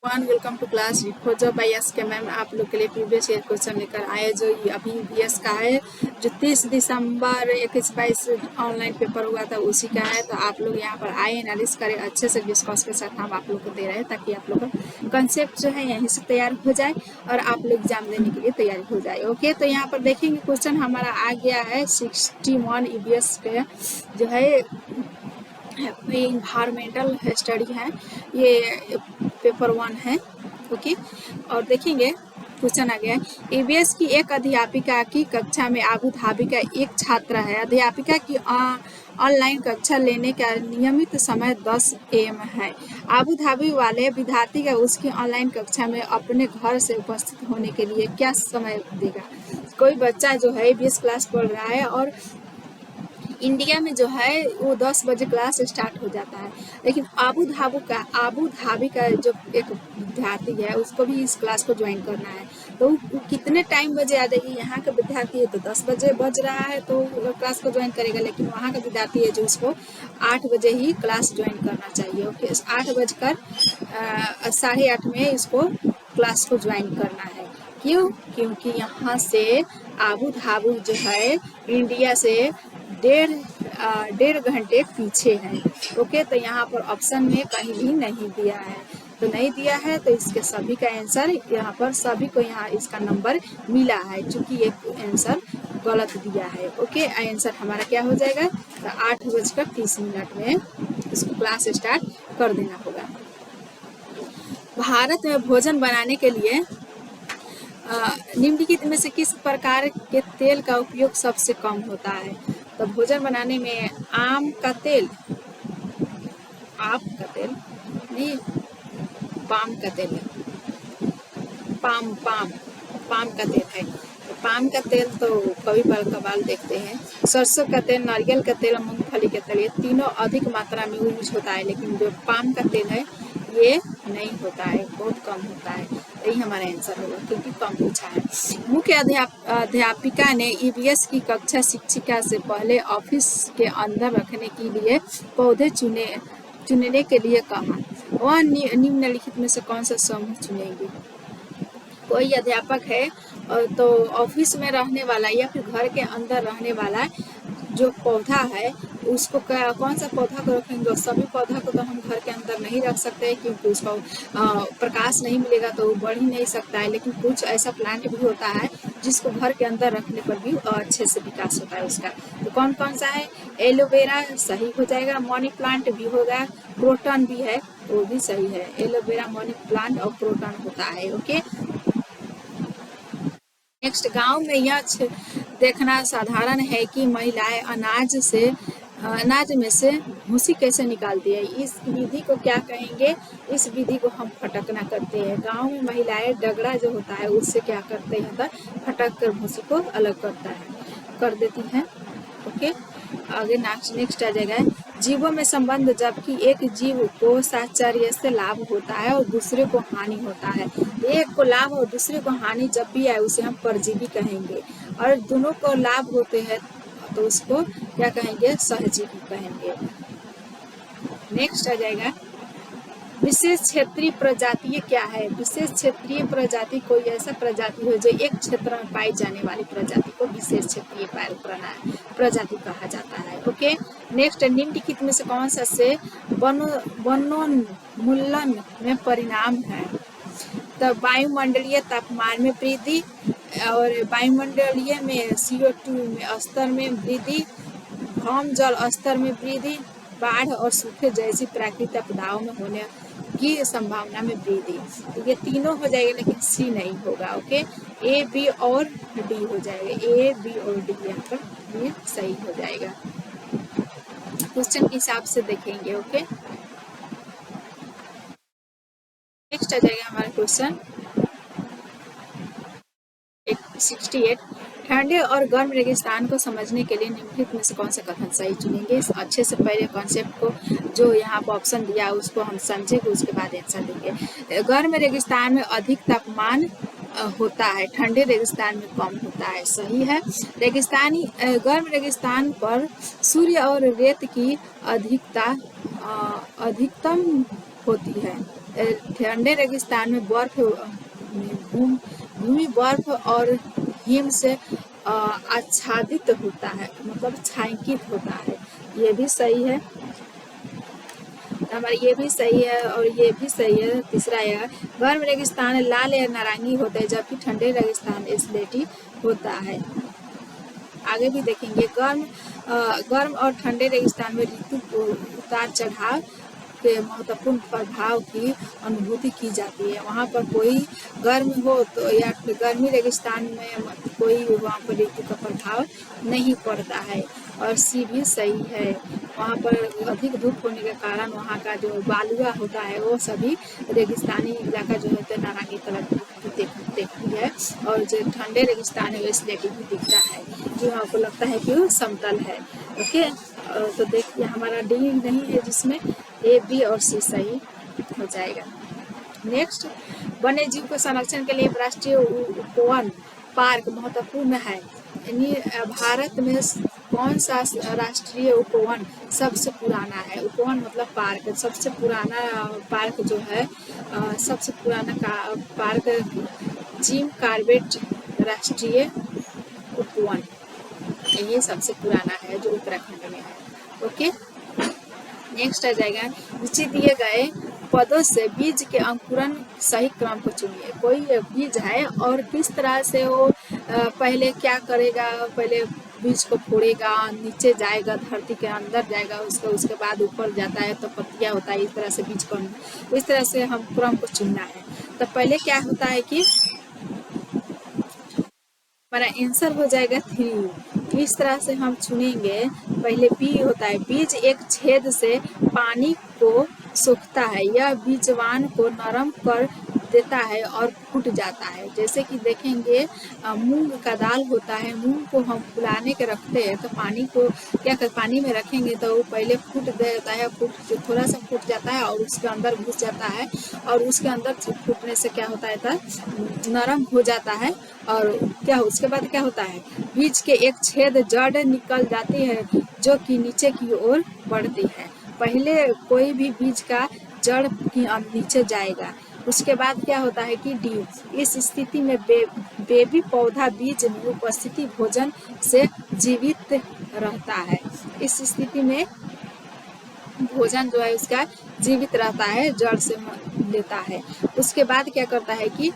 Welcome to class खोजो by S के ma'am आप लोग के लिए प्रीवियस ईयर क्वेश्चन लेकर आए जो अभी ईवीएस का है जो 30 दिसंबर 21-22 ऑनलाइन पेपर हुआ था उसी का है। तो आप लोग यहाँ पर आए एनालिस करें अच्छे से डिस्कस के साथ हम आप लोग को दे रहे हैं ताकि आप लोग का कंसेप्ट जो है यहीं से तैयार हो जाए और आप लोग एग्जाम देने के लिए तैयारी हो जाए। ओके, तो यहाँ पर देखेंगे क्वेश्चन हमारा आ गया है 61 ईवीएस के जो है इन्वायरमेंटल स्टडी है, ये पेपर 1 है। ओके, और देखेंगे क्वेश्चन आ गया है ईवीएस की एक अध्यापिका की कक्षा में आबू धाबी का एक छात्र है। अध्यापिका की ऑनलाइन कक्षा लेने का नियमित समय 10 AM है। आबू धाबी वाले विद्यार्थी का उसकी ऑनलाइन कक्षा में अपने घर से उपस्थित होने के लिए क्या समय देगा। कोई बच्चा जो है ईवीएस क्लास पढ़ रहा है और इंडिया में जो है वो 10 बजे क्लास स्टार्ट हो जाता है, लेकिन आबू धाबी का जो एक विद्यार्थी है उसको भी इस क्लास को ज्वाइन करना है। तो वो कितने टाइम बजे आ जाएगी। यहाँ का विद्यार्थी है तो 10 बजे बज रहा है तो क्लास को ज्वाइन करेगा, लेकिन वहाँ का विद्यार्थी है जो उसको 8 बजे ही क्लास ज्वाइन करना चाहिए। ओके, 8 बजकर 8:30 में इसको क्लास को ज्वाइन करना है। क्यों? क्योंकि यहाँ से आबू धाबी जो है इंडिया से डेढ़ घंटे पीछे है। ओके, तो यहाँ पर ऑप्शन में कहीं भी नहीं दिया है, तो नहीं दिया है तो इसके सभी का आंसर यहाँ पर सभी को यहाँ इसका नंबर मिला है, चूंकि एक आंसर गलत दिया है। ओके, आंसर हमारा क्या हो जाएगा, तो 8:30 में इसको क्लास स्टार्ट कर देना होगा। भारत में भोजन बनाने के लिए निम्नलिखित में से किस प्रकार के तेल का उपयोग सबसे कम होता है। तो भोजन बनाने में आम का तेल नहीं, पाम का तेल है। पाम का तेल है। तो पाम का तेल तो कभी कभार देखते हैं। सरसों का तेल, नारियल का तेल, मूंगफली का तेल, ये तीनों अधिक मात्रा में यूज होता है, लेकिन जो पाम का तेल है ये नहीं होता है, बहुत कम होता है। यही हमारा आंसर होगा क्योंकि कम पूछा है। मुख्य अध्यापिका ने ईवीएस की कक्षा शिक्षिका से पहले ऑफिस के अंदर रखने के लिए पौधे चुनने के लिए कहा। वह निम्नलिखित में से कौन सा समूह चुनेगी। कोई अध्यापक है तो ऑफिस में रहने वाला या फिर घर के अंदर रहने वाला जो पौधा है उसको कौन सा पौधा को रखेंगे। सभी पौधा को तो हम घर के अंदर नहीं रख सकते क्योंकि उसको प्रकाश नहीं मिलेगा तो बढ़ ही नहीं सकता है, लेकिन कुछ ऐसा प्लांट भी होता है जिसको घर के अंदर रखने पर भी अच्छे से विकास होता है उसका। तो कौन कौन सा है, एलोवेरा सही हो जाएगा, मनी प्लांट भी होगा, क्रोटन भी है वो भी सही है। एलोवेरा, मनी प्लांट और क्रोटन होता है। ओके, नेक्स्ट, गांव में यह देखना साधारण है कि महिलाएं अनाज में से भूसी कैसे निकालती है। इस विधि को क्या कहेंगे, इस विधि को हम फटकना करते हैं। गांव में महिलाएं डगड़ा जो होता है उससे क्या करते हैं, तो फटक कर भूसी को अलग कर देती हैं। ओके, आगे नेक्स्ट आ जाएगा जीवों में संबंध, जबकि एक जीव को साहचर्य से लाभ होता है और दूसरे को हानि होता है। एक को लाभ और दूसरे को हानि जब भी आए उसे हम परजीवी कहेंगे, और दोनों को लाभ होते हैं तो उसको क्या कहेंगे, सहजीवी कहेंगे। नेक्स्ट आ जाएगा विशेष क्षेत्रीय प्रजाति क्या है। विशेष क्षेत्रीय प्रजाति कोई ऐसा प्रजाति हो जो एक क्षेत्र में पाई जाने वाली प्रजाति को विशेष क्षेत्रीय प्रजाति कहा जाता है। ओके, नेक्स्ट, निम्नलिखित में से कौन सा से वनोन्मूलन में परिणाम है। तो वायुमंडलीय तापमान में वृद्धि और वायुमंडलीय में CO2 में स्तर में वृद्धि, भौम जल स्तर में वृद्धि, बाढ़ और सूखे जैसी प्राकृतिक आपदाओं में होने की संभावना में वृद्धि। तो ये तीनों हो जाएगा, लेकिन सी नहीं होगा। ओके, A, B और D हो जाएगा। A, B और D यहाँ पर ये सही हो जाएगा। क्वेश्चन के हिसाब से देखेंगे। ओके, नेक्स्ट आ जाएगा हमारा क्वेश्चन 68, ठंडे और गर्म रेगिस्तान को समझने के लिए निम्नलिखित में से कौन सा कथन सही चुनेंगे। अच्छे से पहले कॉन्सेप्ट को जो यहाँ पर ऑप्शन दिया उसको हम समझेंगे, उसके बाद आंसर देंगे। गर्म रेगिस्तान में अधिक तापमान होता है, ठंडे रेगिस्तान में कम होता है, सही है। गर्म रेगिस्तान पर सूर्य और रेत की अधिकता अधिकतम होती है। ठंडे रेगिस्तान में बर्फ भूमि बर्फ और हिम से आच्छादित होता है, मतलब छायांकित होता है। ये भी सही है हमारा, ये भी सही है और ये भी सही है। तीसरा है गर्म रेगिस्तान लाल या नारंगी होता है, जबकि ठंडे रेगिस्तान स्लेटी होता है। आगे भी देखेंगे गर्म और ठंडे रेगिस्तान में ऋतु उतार चढ़ाव के महत्वपूर्ण प्रभाव की अनुभूति की जाती है। वहाँ पर कोई गर्म हो तो या गर्मी रेगिस्तान में कोई वहाँ पर ऋतु का प्रभाव नहीं पड़ता है। और सी भी सही है, वहाँ पर अधिक धूप होने के कारण वहाँ का जो बालुआ होता है वो सभी रेगिस्तानी इलाका जो होता है नारंगी कलर देखती है, और जो ठंडे रेगिस्तान है वो स्लेटी भी दिखता है, जो आपको लगता है कि वो समतल है। ओके, तो देखिए हमारा डी नहीं है, जिसमें ए, बी और सी सही हो जाएगा। नेक्स्ट, वन्य जीव के संरक्षण के लिए राष्ट्रीय उपवन पार्क महत्वपूर्ण है। यानी भारत में कौन सा राष्ट्रीय उपवन सबसे पुराना है? उपवन मतलब पार्क। सबसे पुराना पार्क जो है, सबसे पुराना पार्क जिम कॉर्बेट राष्ट्रीय उपवन, ये सबसे पुराना है जो उत्तराखंड में है। ओके, नेक्स्ट आ जाएगा, नीचे दिए गए पदों से बीज के अंकुरण सही क्रम को चुनिए। कोई बीज है और किस तरह से वो पहले क्या करेगा, पहले बीज को फोड़ेगा, नीचे जाएगा, धरती के अंदर जाएगा, उसके बाद ऊपर जाता है तो पत्तियां होता है। इस तरह से बीज को, इस तरह से हम क्रम को चुनना है। तो पहले क्या होता है कि हमारा आंसर हो जाएगा 3। इस तरह से हम चुनेंगे। पहले बी होता है, बीज एक छेद से पानी को सोखता है, यह बीजवान को नरम कर देता है और फूट जाता है। जैसे कि देखेंगे मूंग का दाल होता है, मूंग को हम फुलाने के रखते हैं तो पानी को क्या कर पानी में रखेंगे तो वो पहले फूट देता है, थोड़ा सा फूट जाता है और उसके अंदर घुस जाता है, और उसके अंदर फूटने से क्या होता है तो नरम हो जाता है। और क्या उसके बाद क्या होता है, बीज के एक छेद जड़ निकल जाती है जो कि नीचे की ओर बढ़ती है। पहले कोई भी बीज का जड़ की नीचे जाएगा। उसके बाद क्या होता है कि डी, इस स्थिति में बेबी पौधा बीज में उपस्थिति भोजन से जीवित रहता है। इस स्थिति में भोजन जो है उसका जीवित रहता है, जड़ से लेता है। उसके बाद क्या करता है कि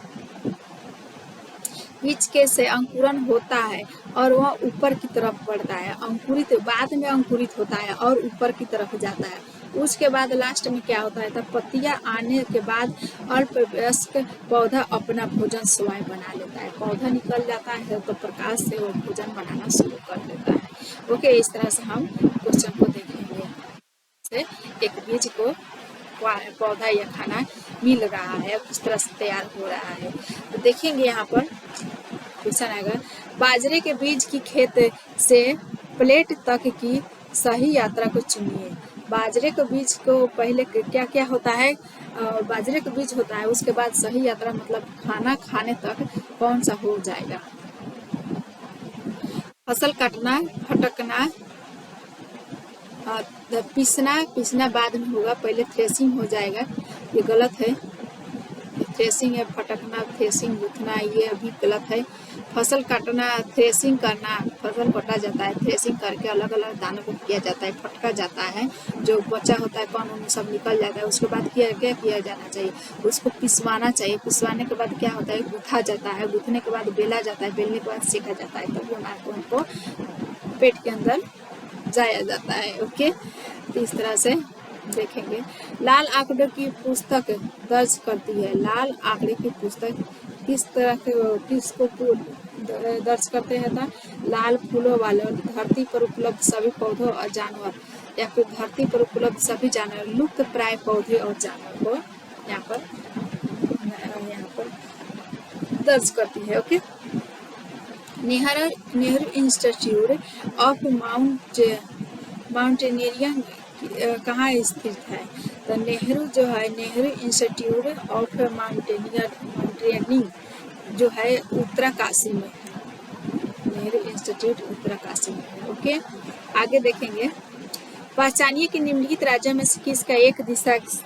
बीज के से अंकुरण होता है और वह ऊपर की तरफ बढ़ता है। अंकुरित बाद में अंकुरित होता है और ऊपर की तरफ जाता है। उसके बाद लास्ट में क्या होता है तो पत्तियां आने के बाद अल्पवयस्क पौधा अपना भोजन स्वयं बना लेता है। पौधा निकल जाता है तो प्रकाश से वो भोजन बनाना शुरू कर देता है। ओके, इस तरह से हम क्वेश्चन को देखेंगे। से एक बीज को पौधा या खाना मिल रहा है, किस तरह से तैयार हो रहा है। तो देखेंगे यहाँ पर क्वेश्चन आएगा, बाजरे के बीज की खेत से प्लेट तक की सही यात्रा को चुनिए। बाजरे के बीज को पहले क्या क्या होता है, बाजरे का बीज होता है, उसके बाद सही यात्रा मतलब खाना खाने तक कौन सा हो जाएगा। फसल काटना, फटकना, पीसना बाद में होगा, पहले थ्रेसिंग हो जाएगा, ये गलत है। थ्रेसिंग है, फटकना, थ्रेसिंग गूंथना, ये अभी गलत है। फसल काटना, थ्रेसिंग करना, फसल कटा जाता है, थ्रेसिंग करके अलग अलग दानों को किया जाता है, फटका जाता है, जो बचा होता है कौन उन सब निकल जाता है। उसके बाद क्या किया जाना चाहिए, उसको पिसवाना चाहिए। पिसवाने के बाद क्या होता है, गूथा जाता है, गूथने के बाद बेला जाता है, बेलने के बाद सेका जाता है, तभी हमारे उनको पेट के अंदर जाया जाता है। ओके, तो इस तरह से देखेंगे। लाल आंकड़ों की पुस्तक दर्ज करती है। लाल आंकड़े की पुस्तक किस तरह के किसको दर्ज करते हैं था, लाल फूलों वाले, धरती पर उपलब्ध सभी पौधों और जानवर, या फिर धरती पर उपलब्ध सभी जानवर, लुप्त प्राय पौधे और जानवर को यहाँ पर दर्ज करती है। Okay, Nehru institute of mountaineering कहाँ स्थित है, तो नेहरू जो है, नेहरू इंस्टीट्यूट ऑफ माउंटेनियरिंग जो है उत्तराकाशी में है। नेहरू इंस्टीट्यूट उत्तराकाशी में है। ओके, आगे देखेंगे। पहचानिए कि निम्नलिखित राज्यों में से किसका एक दिशा से